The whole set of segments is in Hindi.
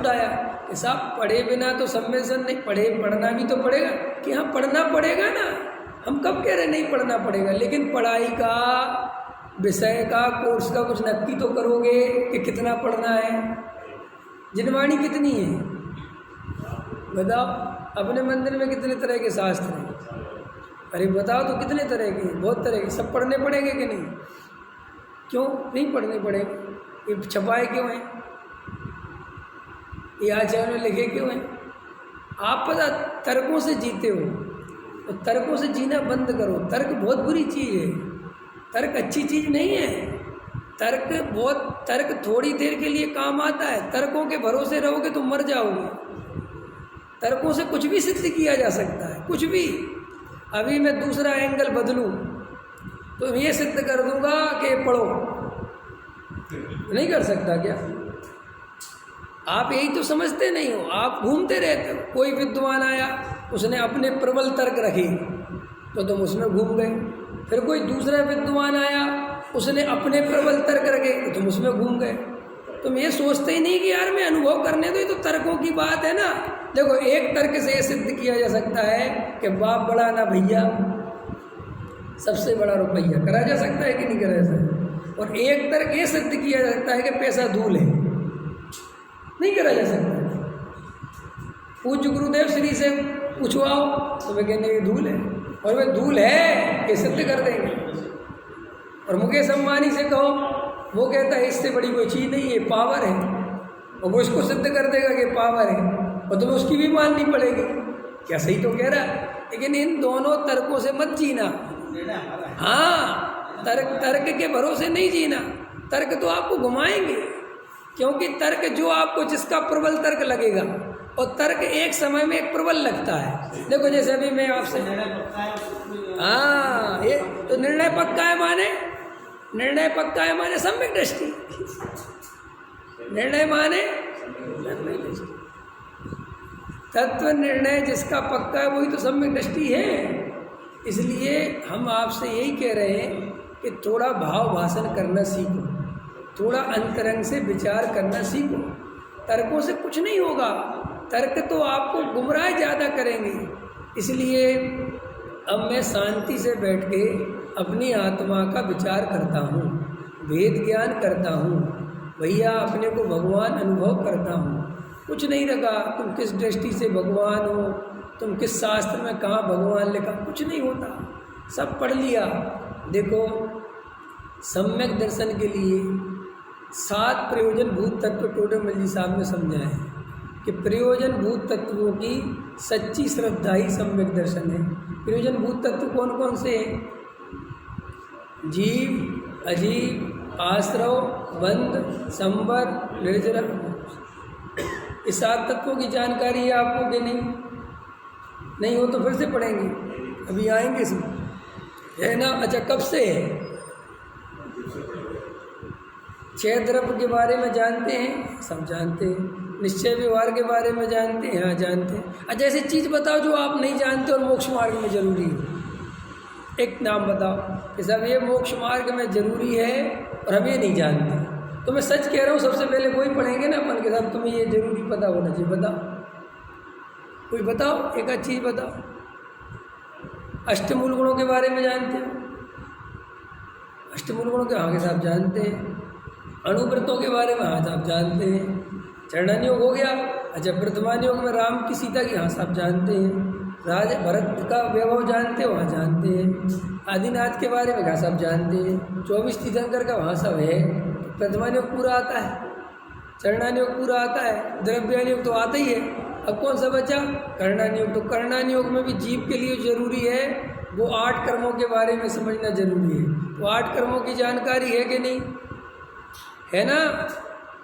बताया कि साहब पढ़े बिना तो सम्मेलन नहीं, पढ़ना भी तो पड़ेगा। कि हाँ पढ़ना पड़ेगा ना, हम कब कह रहे नहीं पढ़ना पड़ेगा, लेकिन पढ़ाई का, विषय का, कोर्स का कुछ नक्की तो करोगे कि कितना पढ़ना है। जिनवाणी कितनी है बताओ, अपने मंदिर में कितने तरह के शास्त्र हैं? अरे बताओ तो कितने तरह के? बहुत तरह के। सब पढ़ने पड़ेंगे कि नहीं? क्यों नहीं पढ़ने पड़ेंगे? ये छपाए क्यों हैं? ये आचार्य में लिखे क्यों हैं? आप पता तर्कों से जीते हो, तो तर्कों से जीना बंद करो। तर्क बहुत बुरी चीज़ है, तर्क अच्छी चीज़ नहीं है। तर्क थोड़ी देर के लिए काम आता है। तर्कों के भरोसे रहोगे तो मर जाओगे। तर्कों से कुछ भी सिद्ध किया जा सकता है, कुछ भी। अभी मैं दूसरा एंगल बदलूं तो ये सिद्ध कर दूंगा कि पढ़ो, नहीं कर सकता क्या? आप यही तो समझते नहीं हो, आप घूमते रहते हो। कोई विद्वान आया, उसने अपने प्रबल तर्क रखे तो तुम उसमें घूम गए। फिर कोई दूसरा विद्वान आया, उसने अपने प्रबल तर्क रखे तो तुम उसमें घूम गए। तुम ये सोचते ही नहीं कि यार मैं अनुभव करने दो, ये तो तर्कों की बात है ना। देखो एक तर्क से ये सिद्ध किया जा सकता है कि बाप बड़ा ना भैया, सबसे बड़ा रुपया। करा जा सकता है कि नहीं करा जा सकता? और एक तर्क ये सिद्ध किया जा सकता है कि पैसा धूल है, नहीं करा जा सकता। पूज्य गुरुदेव श्री से पूछवाओ तो वे कहने ये धूल है, और वे धूल है ये सिद्ध कर देंगे। और मुकेश अंबानी से कहो, वो कहता है इससे बड़ी कोई चीज़ नहीं है, पावर है, और वो इसको सिद्ध कर देगा कि पावर है, और तुम्हें उसकी भी माननी पड़ेगी। क्या सही तो कह रहा है, लेकिन इन दोनों तर्कों से मत जीना। हाँ, तर्क के भरोसे नहीं जीना। तर्क तो आपको घुमाएंगे, क्योंकि तर्क जो आपको, जिसका प्रबल तर्क लगेगा, और तर्क एक समय में एक प्रबल लगता है। देखो जैसे अभी मैं आपसे, हाँ ये तो निर्णय पक्का है माने, निर्णय पक्का है माने सम्यक दृष्टि, निर्णय माने सम्यक दृष्टि। तत्व निर्णय जिसका पक्का है वही तो सम्यक दृष्टि है। इसलिए हम आपसे यही कह रहे हैं कि थोड़ा भाव भाषण करना सीखो, थोड़ा अंतरंग से विचार करना सीखो। तर्कों से कुछ नहीं होगा, तर्क तो आपको गुमराह ज़्यादा करेंगे। इसलिए अब मैं शांति से बैठ के अपनी आत्मा का विचार करता हूँ, वेद ज्ञान करता हूँ, भैया अपने को भगवान अनुभव करता हूँ। कुछ नहीं रखा, तुम किस दृष्टि से भगवान हो, तुम किस शास्त्र में कहाँ भगवान लिखा, कुछ नहीं होता, सब पढ़ लिया। देखो सम्यक दर्शन के लिए 7 प्रयोजनभूत तत्व टोडरमल जी साहब ने समझाए हैं कि प्रयोजनभूत तत्वों की सच्ची श्रद्धा ही सम्यक दर्शन है। प्रयोजनभूत तत्व कौन कौन से हैं? जीव, अजीव, आश्रव, बंध, संवर, निर्जरा। इस 7 तत्वों की जानकारी है आपको कि नहीं? नहीं हो तो फिर से पढ़ेंगे, अभी आएंगे इसमें, है ना? अच्छा, कब से है? 6 द्रव्य के बारे में जानते हैं, सब जानते हैं। निश्चय व्यवहार के बारे में जानते हैं, हाँ जानते हैं। अच्छा ऐसी चीज़ बताओ जो आप नहीं जानते और मोक्ष मार्ग में जरूरी हो। एक नाम बताओ कि सब ये मोक्ष मार्ग में जरूरी है और हम ये नहीं जानते। तो मैं सच कह रहा हूँ, सबसे पहले वही पढ़ेंगे ना अपन के साथ, तुम्हें ये जरूरी पता होना चाहिए। बताओ, कोई बताओ, एक आध चीज़ बताओ। अष्टमूल गुणों के बारे में जानते हो? अष्टमूल गुणों के हाँ के साथ जानते हैं। अणुव्रतों के बारे में हाँ साहब जानते हैं। चरणन योग हो गया। अच्छा, वर्तमान योग में राम की सीता की हाँ साहब जानते हैं। राज भरत का वैभव जानते हो? हाँ जानते हैं। आदिनाथ के बारे में हाँ साहब जानते हैं। 24 तीर्थंकर का वहाँ सब है। वर्तमान योग पूरा आता है, चरणान योग पूरा आता है, द्रव्यान योग तो आता ही है। अब कौन सा बचा? करणान योग। तो करणान योग में भी जीव के लिए जरूरी है, वो 8 कर्मों के बारे में समझना जरूरी है। तो 8 कर्मों की जानकारी है कि नहीं? है ना?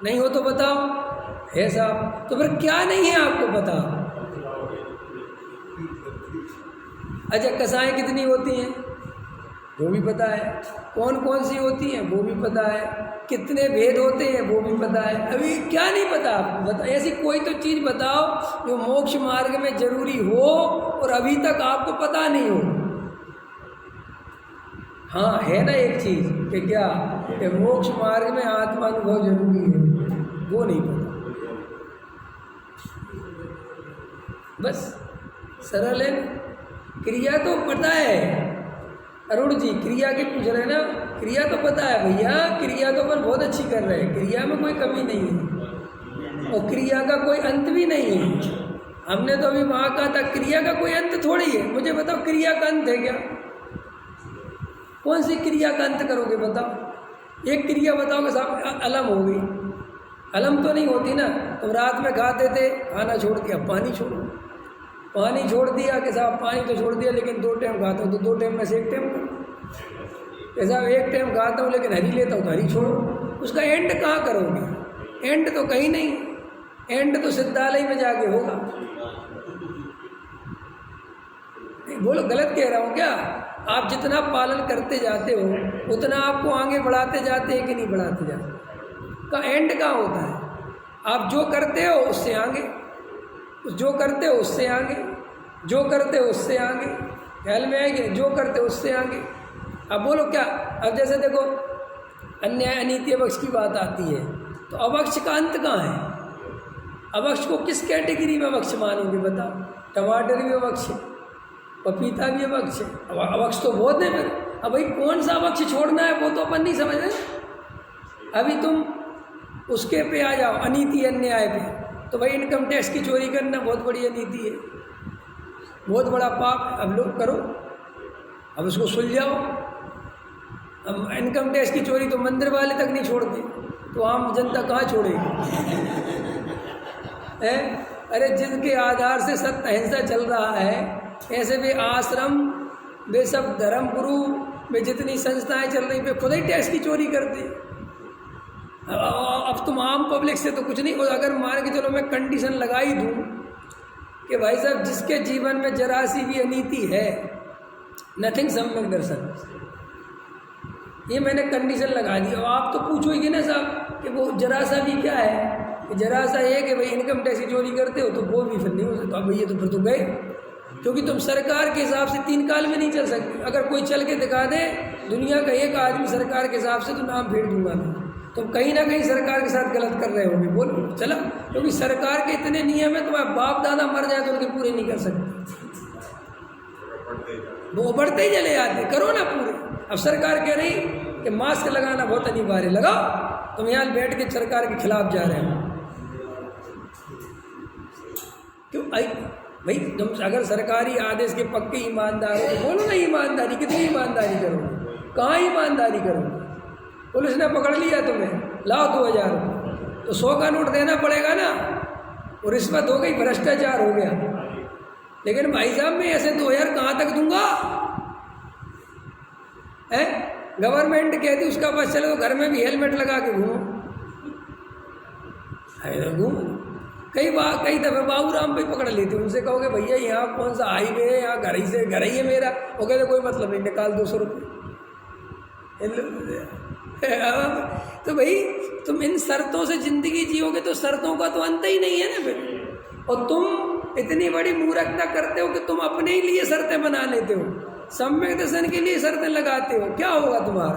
नहीं हो तो बताओ। है साहब, तो फिर क्या नहीं है आपको पता? अच्छा, कसाएं कितनी होती हैं वो भी पता है, कौन कौन सी होती हैं वो भी पता है, कितने भेद होते हैं वो भी पता है। अभी क्या नहीं पता आपको? बता, ऐसी कोई तो चीज़ बताओ जो मोक्ष मार्ग में जरूरी हो और अभी तक आपको पता नहीं हो। हाँ है ना एक चीज़ कि क्या कि मोक्ष मार्ग में आत्मानुभव जरूरी है, वो नहीं पता। बस सरल है। क्रिया तो पता है, अरुण जी क्रिया की पूछ रहे हैं ना, क्रिया तो पता है भैया, क्रिया तो अपन बहुत अच्छी कर रहे हैं, क्रिया में कोई कमी नहीं है और क्रिया का कोई अंत भी नहीं है। हमने तो अभी वहाँ कहा था क्रिया का कोई अंत थोड़ी है। मुझे बताओ क्रिया का अंत है क्या? कौन सी क्रिया का अंत करोगे बताओ? एक क्रिया बताओ कि साहब अलम हो गई, अलम तो नहीं होती ना। तुम रात में खाते थे, खाना छोड़ दिया, पानी छोड़ो, पानी छोड़ दिया कि साहब पानी तो छोड़ दिया लेकिन 2 टाइम खाता हूँ तो 2 टाइम में से 1 टाइम करो। कि साहब 1 टाइम खाता हूँ लेकिन हरी लेता हूँ तो हरी छोड़ो। उसका एंड कहाँ करोगे? एंड तो कहीं नहीं, एंड तो सिद्धालय में जाके होगा। बोलो गलत कह रहा हूँ क्या? आप जितना पालन करते जाते हो उतना आपको आगे बढ़ाते जाते हैं कि नहीं बढ़ाते जाते? का एंड कहाँ होता है? आप जो करते हो उससे आगे, जो करते हो उससे आगे, जो करते हो उससे आगे, ख्याल में आएगी, जो करते हो उससे आगे। अब बोलो क्या? अब जैसे देखो अन्याय अनीति अवक्ष की बात आती है तो अवक्ष का अंत कहाँ है? अवक्ष को किस कैटेगरी में अवक्ष मानोगे बताओ? टमाटर भी अवक्ष है, पपीता भी अवक्ष है, अवक्ष तो बहुत है फिर। अब भाई कौन सा अवक्ष छोड़ना है वो तो अपन नहीं समझ रहे। अभी तुम उसके पे आ जाओ अनीति अन्याय पे, तो भाई इनकम टैक्स की चोरी करना बहुत बड़ी अनीति है, बहुत बड़ा पाप। अब लोग करो, अब उसको सुलझाओ। अब इनकम टैक्स की चोरी तो मंदिर वाले तक नहीं छोड़ते, तो आम जनता कहाँ छोड़ेगी? है? अरे जिनके आधार से सत्य अहिंसा चल रहा है, ऐसे वे आश्रम, वे सब धर्म गुरु, वे जितनी संस्थाएं चल रही वे खुद ही टैक्स की चोरी करते। अब तुम आम पब्लिक से तो कुछ नहीं। और अगर मान के चलो मैं कंडीशन लगा ही दूँ कि भाई साहब जिसके जीवन में जरा सी भी अनीति है, नथिंग सम्यक दर्शन, ये मैंने कंडीशन लगा दी। और आप तो पूछोगे ना साहब कि वो जरा सा भी क्या है? जरा सा ये कि भाई इनकम टैक्स की चोरी करते हो तो वो भी फिर नहीं हो सकता। अब भैया तो फिर तो गए, क्योंकि तुम सरकार के हिसाब से 3 काल में नहीं चल सकते। अगर कोई चल के दिखा दे दुनिया का एक आदमी सरकार के हिसाब से, तो नाम फेर दूंगा मैं। तुम कहीं ना कहीं सरकार के साथ गलत कर रहे होगे, बोलो चला। क्योंकि सरकार के इतने नियम है, तुम्हारे बाप दादा मर जाए तो उनके पूरे नहीं कर सकते, वो बढ़ते ही चले जाते। करो ना पूरे। अब सरकार कह रही कि मास्क लगाना बहुत अनिवार्य, लगाओ। तुम यहाँ बैठ के सरकार के खिलाफ जा रहे हो, क्यों? भाई तुम अगर सरकारी आदेश के पक्के ईमानदार हो तो बोलो ना ईमानदारी। कितनी ईमानदारी करोगे? कहाँ ईमानदारी करोगे? पुलिस ने पकड़ लिया तुम्हें, लाओ 2000 रुपये, तो 100 का नोट देना पड़ेगा ना। और रिश्वत हो गई, भ्रष्टाचार हो गया। लेकिन भाई साहब मैं ऐसे 2000 कहाँ तक दूंगा? है गवर्नमेंट कहती उसका बस चले तो घर में भी हेलमेट लगा के घूमो। घूमो कई दफ़े बाबूराम पे पकड़ लेते, उनसे कहोगे भैया यहाँ कौन सा हाईवे है, यहाँ घर ही है मेरा, वो कहते कोई मतलब नहीं, निकाल 200 रुपये। तो भाई तुम इन शर्तों से जिंदगी जियोगे तो शर्तों का तो अंत ही नहीं है ना फिर। और तुम इतनी बड़ी मूर्खता करते हो कि तुम अपने ही लिए शर्तें बना लेते हो, सम्यक दर्शन के लिए शर्तें लगाते हो। क्या होगा तुम्हारा?